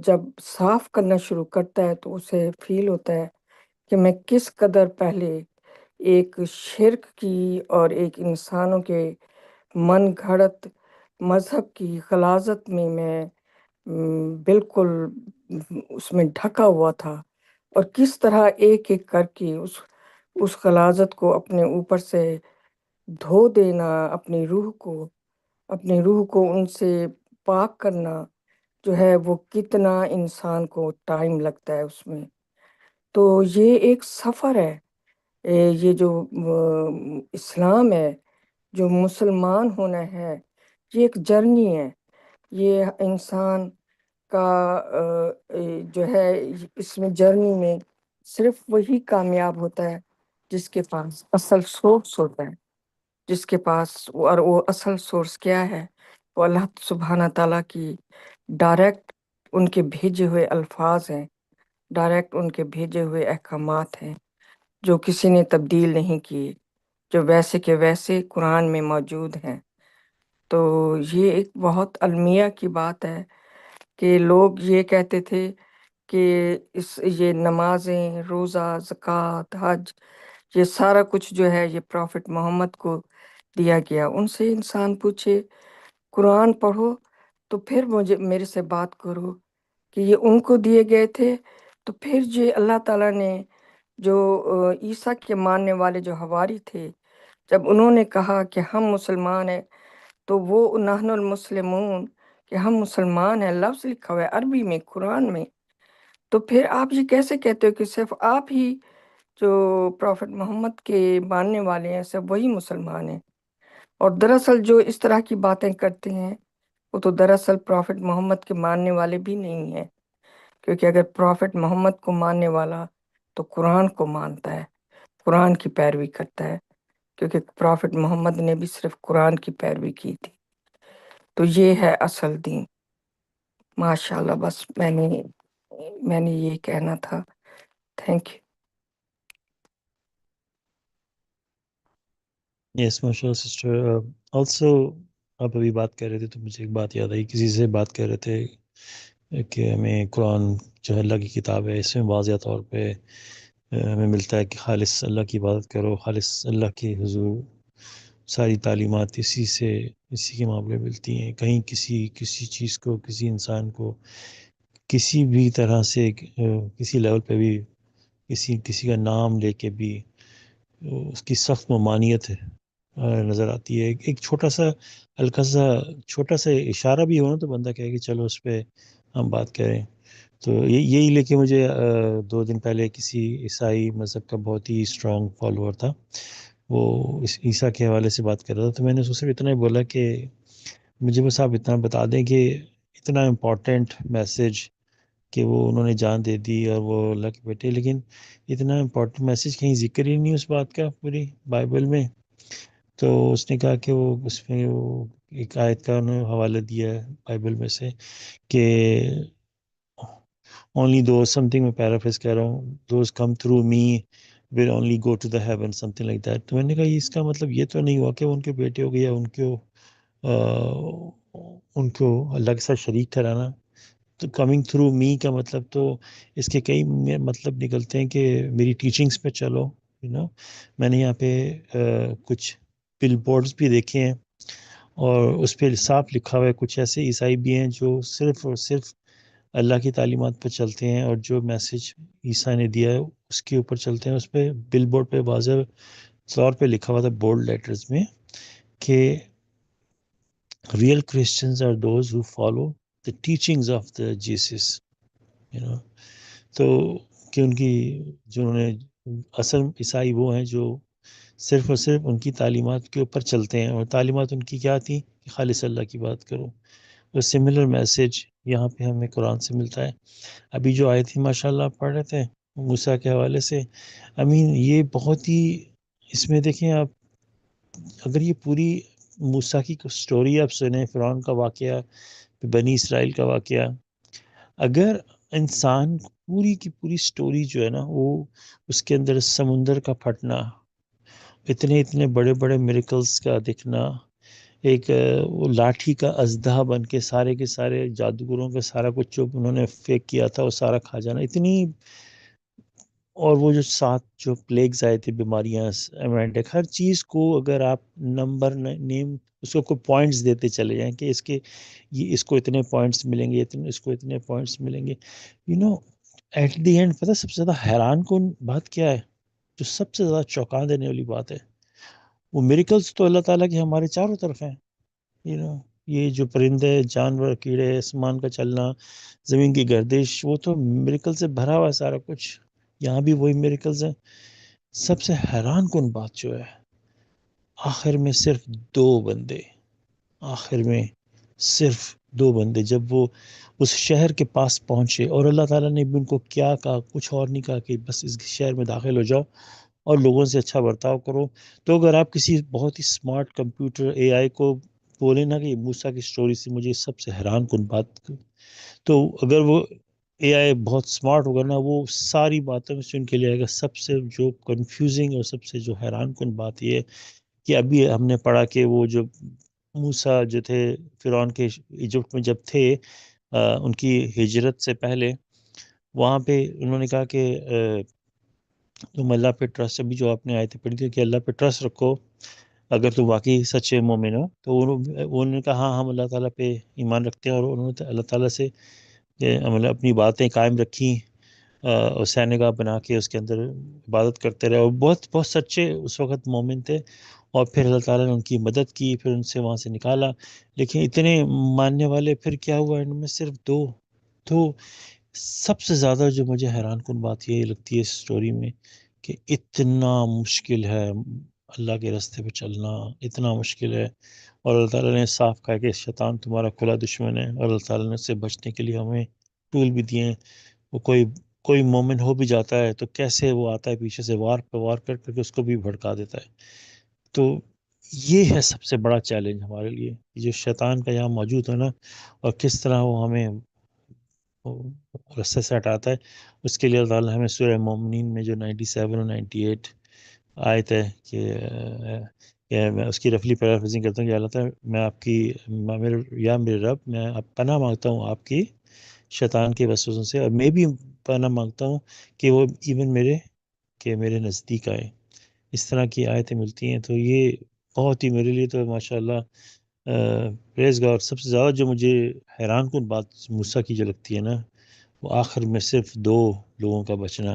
جب صاف کرنا شروع کرتا ہے تو اسے فیل ہوتا ہے کہ میں کس قدر پہلے ایک شرک کی اور ایک انسانوں کے من گھڑت مذہب کی غلاظت میں بالکل اس میں ڈھکا ہوا تھا، اور کس طرح ایک ایک کر کے اس غلاظت کو اپنے اوپر سے دھو دینا، اپنی روح کو ان سے پاک کرنا جو ہے وہ کتنا انسان کو ٹائم لگتا ہے اس میں. تو یہ ایک سفر ہے، یہ جو اسلام ہے، جو مسلمان ہونا ہے، یہ ایک جرنی ہے. یہ انسان کا جو ہے اس میں جرنی میں صرف وہی کامیاب ہوتا ہے جس کے پاس اصل سورس ہوتا ہے، جس کے پاس اور وہ اصل سورس کیا ہے؟ وہ اللہ سبحانہ تعالیٰ کی ڈائریکٹ ان کے بھیجے ہوئے الفاظ ہیں، ڈائریکٹ ان کے بھیجے ہوئے احکامات ہیں جو کسی نے تبدیل نہیں کیے، جو ویسے کے ویسے قرآن میں موجود ہیں. تو یہ ایک بہت المیہ کی بات ہے کہ لوگ یہ کہتے تھے کہ یہ نمازیں، روزہ، زکوٰۃ، حج، یہ سارا کچھ جو ہے یہ پروفٹ محمد کو دیا گیا. ان سے انسان پوچھے قرآن پڑھو تو پھر میرے سے بات کرو کہ یہ ان کو دیے گئے تھے. تو پھر جو اللہ تعالیٰ نے جو عیسیٰ کے ماننے والے جو حواری تھے، جب انہوں نے کہا کہ ہم مسلمان ہیں، تو وہ نحن المسلمون کہ ہم مسلمان ہیں لفظ لکھا ہوا ہے عربی میں قرآن میں. تو پھر آپ یہ کیسے کہتے ہو کہ صرف آپ ہی جو پروفٹ محمد کے ماننے والے ہیں صرف وہی مسلمان ہیں؟ اور دراصل جو اس طرح کی باتیں کرتے ہیں وہ تو دراصل پروفٹ محمد کے ماننے والے بھی نہیں ہیں. کیونکہ اگر پروفٹ محمد کو ماننے والا تو قرآن کو مانتا ہے، قرآن کی پیروی کرتا ہے، کیونکہ پروفٹ محمد نے بھی صرف قرآن کی پیروی کی تھی. تو یہ ہے اصل دین. ماشاءاللہ، بس میں نے یہ کہنا تھا. Thank you. یس ماشاء اللہ سسٹر. آلسو آپ ابھی بات کر رہے تھے تو مجھے ایک بات یاد آئی، کسی سے بات کر رہے تھے کہ ہمیں قرآن جو ہے اللہ کی کتاب ہے، اس میں واضح طور پہ ہمیں ملتا ہے کہ خالص اللہ کی عبادت کرو، خالص اللہ کی حضور، ساری تعلیمات اسی کے معاملے ملتی ہیں. کہیں کسی چیز کو، کسی انسان کو کسی بھی طرح سے کسی لیول پہ بھی کسی کا نام لے کے بھی اس کی سخت ممانعت نظر آتی ہے. ایک چھوٹا سا ہلکا سا چھوٹا سا اشارہ بھی ہو نا تو بندہ کہے کہ چلو اس پہ ہم بات کریں. تو یہی لے کے مجھے 2 دن پہلے کسی عیسائی مذہب کا بہت ہی اسٹرانگ فالوور تھا، وہ اس عیسیٰ کے حوالے سے بات کر رہا تھا. تو میں نے اس سے اتنا ہی بولا کہ مجھے بس آپ اتنا بتا دیں کہ اتنا امپورٹنٹ میسج کہ وہ انہوں نے جان دے دی اور وہ اللہ کے بیٹے، لیکن اتنا امپورٹنٹ میسج کہیں ذکر ہی نہیں اس بات کا پوری بائبل میں. تو اس نے کہا کہ وہ اس میں وہ ایک آیت کا انہوں نے حوالہ دیا ہے بائبل میں سے کہ only those something میں پیرافریز کر رہا ہوں those come through me will only go to the heaven something like that. تو میں نے کہا اس کا مطلب یہ تو نہیں ہوا کہ ان کے بیٹے ہو گئے یا ان کو اللہ کے ساتھ شریک ٹھہرانا. تو کمنگ تھرو می کا مطلب تو اس کے کئی مطلب نکلتے ہیں کہ میری ٹیچنگز پہ چلو. میں نے یہاں پہ کچھ بل بورڈز بھی دیکھے ہیں اور اس پہ صاف لکھا ہوا ہے کچھ ایسے عیسائی بھی ہیں جو صرف اور صرف اللہ کی تعلیمات پر چلتے ہیں اور جو میسج عیسیٰ نے دیا ہے اس کے اوپر چلتے ہیں. اس پہ بل بورڈ پہ واضح طور پہ لکھا ہوا تھا بولڈ لیٹرز میں کہ real Christians are those who follow the teachings of the Jesus, تو کہ ان کی جو انہوں نے اصل عیسائی وہ ہیں جو صرف اور صرف ان کی تعلیمات کے اوپر چلتے ہیں، اور تعلیمات ان کی کیا تھی کہ خالص اللہ کی بات کرو. اور سملر میسج یہاں پہ ہمیں قرآن سے ملتا ہے. ابھی جو آئے تھی ماشاء اللہ آپ پڑھ رہے تھے موسیٰ کے حوالے سے، یہ بہت ہی اس میں دیکھیں آپ، اگر یہ پوری موسیٰ کی سٹوری آپ سنیں، فرعون کا واقعہ، بنی اسرائیل کا واقعہ، اگر انسان پوری کی پوری سٹوری جو ہے نا وہ اس کے اندر سمندر کا پھٹنا، اتنے بڑے بڑے میریکلز کا دکھنا، ایک وہ لاٹھی کا اژدہا بن کے سارے کے سارے جادوگروں کا سارا کچھ جو انہوں نے فیک کیا تھا وہ سارا کھا جانا، اتنی، اور وہ جو 7 جو پلیگز آئے تھے، بیماریاں، ایمینڈک، ہر چیز کو اگر آپ نمبر نیم اس کو کوئی پوائنٹس دیتے چلے جائیں کہ یہ اس کو اتنے پوائنٹس ملیں گے، اس کو اتنے پوائنٹس ملیں گے، ایٹ دی اینڈ پتہ سب سے زیادہ حیران کن بات کیا ہے، جو سب سے زیادہ چونکا دینے والی بات ہے، وہ میریکلز تو اللہ تعالیٰ کے ہمارے چاروں طرف ہیں. یہ جو پرندے، جانور، کیڑے، آسمان کا چلنا، زمین کی گردش، وہ تو میریکل سے بھرا ہوا ہے سارا کچھ. یہاں بھی وہی میریکلز ہیں. سب سے حیران کن بات جو ہے، آخر میں صرف 2 بندے، آخر میں صرف 2 بندے جب وہ اس شہر کے پاس پہنچے، اور اللہ تعالیٰ نے بھی ان کو کیا کہا، کچھ اور نہیں کہا کہ بس اس شہر میں داخل ہو جاؤ اور لوگوں سے اچھا برتاؤ کرو. تو اگر آپ کسی بہت ہی سمارٹ کمپیوٹر اے آئی کو بولے نا کہ موسیٰ کی سٹوری سے مجھے سب سے حیران کن بات، تو اگر وہ اے آئی بہت سمارٹ ہوگا نا، وہ ساری باتوں میں سن کے لے آئے گا. سب سے جو کنفیوزنگ اور سب سے جو حیران کن بات یہ ہے کہ ابھی ہم نے پڑھا کہ وہ جو موسیٰ جو تھے فرعون کے ایجپٹ میں جب تھے، ان کی ہجرت سے پہلے، وہاں پہ انہوں نے کہا کہ تم اللہ پہ ٹرسٹ، ابھی جو آپ نے آیتیں پڑھی تھی کہ اللہ پہ ٹرسٹ رکھو اگر تم واقعی سچے مومن ہو. تو انہوں نے کہا ہاں ہم اللہ تعالیٰ پہ ایمان رکھتے ہیں، اور انہوں نے اللہ تعالیٰ سے اپنی باتیں قائم رکھی، اور سینگاہ بنا کے اس کے اندر عبادت کرتے رہے، اور بہت بہت سچے اس وقت مومن تھے. اور پھر اللہ تعالیٰ نے ان کی مدد کی، پھر ان سے وہاں سے نکالا. لیکن اتنے ماننے والے، پھر کیا ہوا ان میں صرف 2. تو سب سے زیادہ جو مجھے حیران کن بات یہ لگتی ہے اس سٹوری میں کہ اتنا مشکل ہے اللہ کے راستے پہ چلنا، اتنا مشکل ہے، اور اللہ تعالیٰ نے صاف کہا کہ شیطان تمہارا کھلا دشمن ہے، اور اللہ تعالیٰ نے اس سے بچنے کے لیے ہمیں ٹول بھی دیے ہیں. وہ کوئی مومن ہو بھی جاتا ہے تو کیسے وہ آتا ہے پیچھے سے وار پہ وار کر کے اس کو بھی بھڑکا دیتا ہے. تو یہ ہے سب سے بڑا چیلنج ہمارے لیے، جو شیطان کا یہاں موجود ہے نا، اور کس طرح وہ ہمیں رستے سے ہٹاتا ہے. اس کے لیے اللہ تعالیٰ ہمیں سورہ مومنین میں جو 97 اور 98 آیت ہے کہ میں اس کی رفلی پیرافریزنگ کرتا ہوں کہ اللہ تعالیٰ میں آپ کی میرے رب، میں پناہ مانگتا ہوں آپ کی شیطان کے وسوسوں سے، اور میں بھی پناہ مانگتا ہوں کہ وہ ایون میرے نزدیک آئے. اس طرح کی آیتیں ملتی ہیں. تو یہ بہت ہی میرے لیے تو ماشاءاللہ پریز گاڈ، سب سے زیادہ جو مجھے حیران کن بات موسیٰ کی جو لگتی ہے نا، وہ آخر میں صرف 2 لوگوں کا بچنا،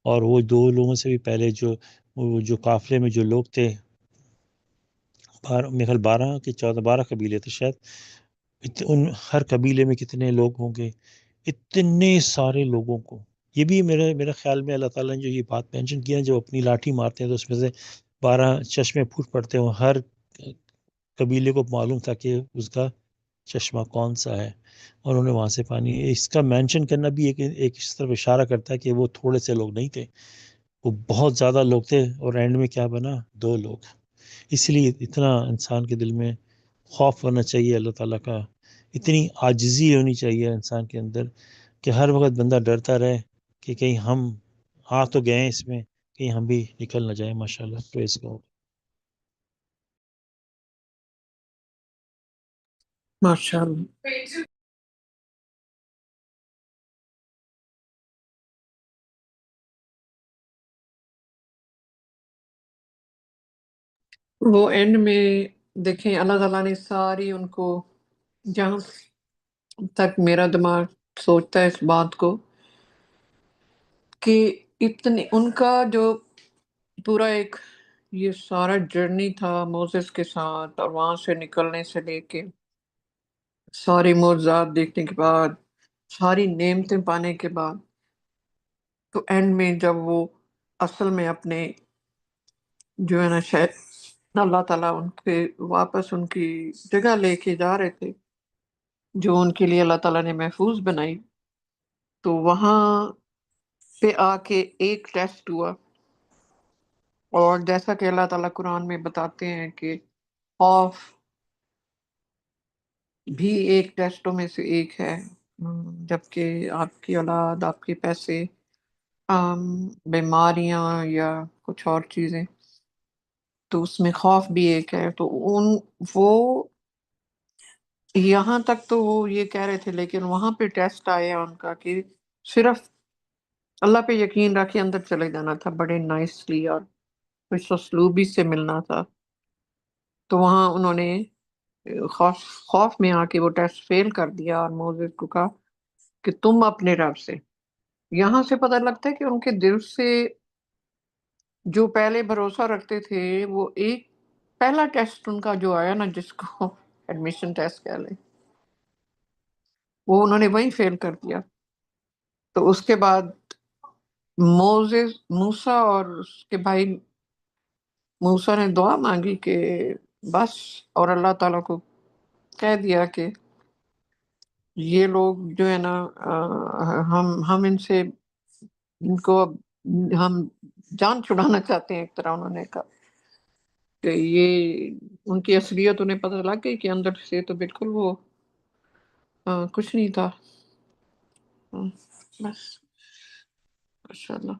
اور وہ 2 لوگوں سے بھی پہلے جو وہ جو قافلے میں جو لوگ تھے، میرے خیال 12 کے 12 قبیلے تھے شاید، ان ہر قبیلے میں کتنے لوگ ہوں گے، اتنے سارے لوگوں کو. یہ بھی میرے خیال میں اللہ تعالیٰ نے جو یہ بات مینشن کیا، جب اپنی لاٹھی مارتے ہیں تو اس میں سے 12 چشمے پھوٹ پڑتے ہیں. ہر قبیلے کو معلوم تھا کہ اس کا چشمہ کون سا ہے، اور انہوں نے وہاں سے پانی. اس کا مینشن کرنا بھی ایک اس طرف اشارہ کرتا ہے کہ وہ تھوڑے سے لوگ نہیں تھے، وہ بہت زیادہ لوگ تھے، اور اینڈ میں کیا بنا؟ 2 لوگ. اس لیے اتنا انسان کے دل میں خوف ہونا چاہیے اللہ تعالیٰ کا، اتنی عاجزی ہونی چاہیے انسان کے اندر کہ ہر وقت بندہ ڈرتا رہے کہ کہیں ہم تو گئے ہیں اس میں، کہیں ہم بھی نکل نہ جائیں. ماشاءاللہ، پریز گاڈ. ماشاء اللہ. وہ اینڈ میں دیکھیں اللہ تعالیٰ نے ساری ان کو، جہاں تک میرا دماغ سوچتا ہے اس بات کو، کہ اتنے ان کا جو پورا ایک یہ سارا جرنی تھا موسیس کے ساتھ، اور وہاں سے نکلنے سے لے کے سارے معجزات دیکھنے کے بعد، ساری نعمتیں پانے کے بعد، تو اینڈ میں جب وہ اصل میں اپنے جو ہے نا شاید اللہ تعالیٰ ان کے واپس ان کی جگہ لے کے جا رہے تھے جو ان کے لیے اللہ تعالیٰ نے محفوظ بنائی، تو وہاں پہ آ کے ایک ٹیسٹ ہوا. اور جیسا کہ اللہ تعالیٰ قرآن میں بتاتے ہیں کہ خوف بھی ایک ٹیسٹوں میں سے ایک ہے، جبکہ آپ کی اولاد، آپ کے پیسے، بیماریاں یا کچھ اور چیزیں، تو اس میں خوف بھی ایک ہے. تو وہ یہاں تک تو وہ یہ کہہ رہے تھے، لیکن وہاں پہ ٹیسٹ آیا ان کا کہ صرف اللہ پہ یقین رکھ کے اندر چلے جانا تھا بڑے نائسلی، اور خوش اسلوبی سے ملنا تھا. تو وہاں انہوں نے خوف میں آ کے وہ ٹیسٹ فیل کر دیا، اور موسیس کو کہا کہ تم اپنے رب سے. یہاں سے پتہ لگتا ہے کہ ان کے دل سے جو پہلے بھروسہ رکھتے تھے، وہ ایک پہلا ٹیسٹ ان کا جو آیا نا، جس کو ایڈمیشن ٹیسٹ کہہ لیں، وہ انہوں نے وہیں فیل کر دیا. تو اس کے بعد موسیٰ اور اس کے بھائی موسیٰ نے دعا مانگی کہ بس، اور اللہ تعالیٰ کو کہہ دیا کہ یہ لوگ جو ہے نا، ہم ان سے، ان کو ہم جان چھڑانا چاہتے ہیں. ایک طرح انہوں نے کہا کہ یہ ان کی اصلیت انہیں پتہ لگ گئی کہ اندر سے تو بالکل وہ کچھ نہیں تھا. بس ماشاء اللہ.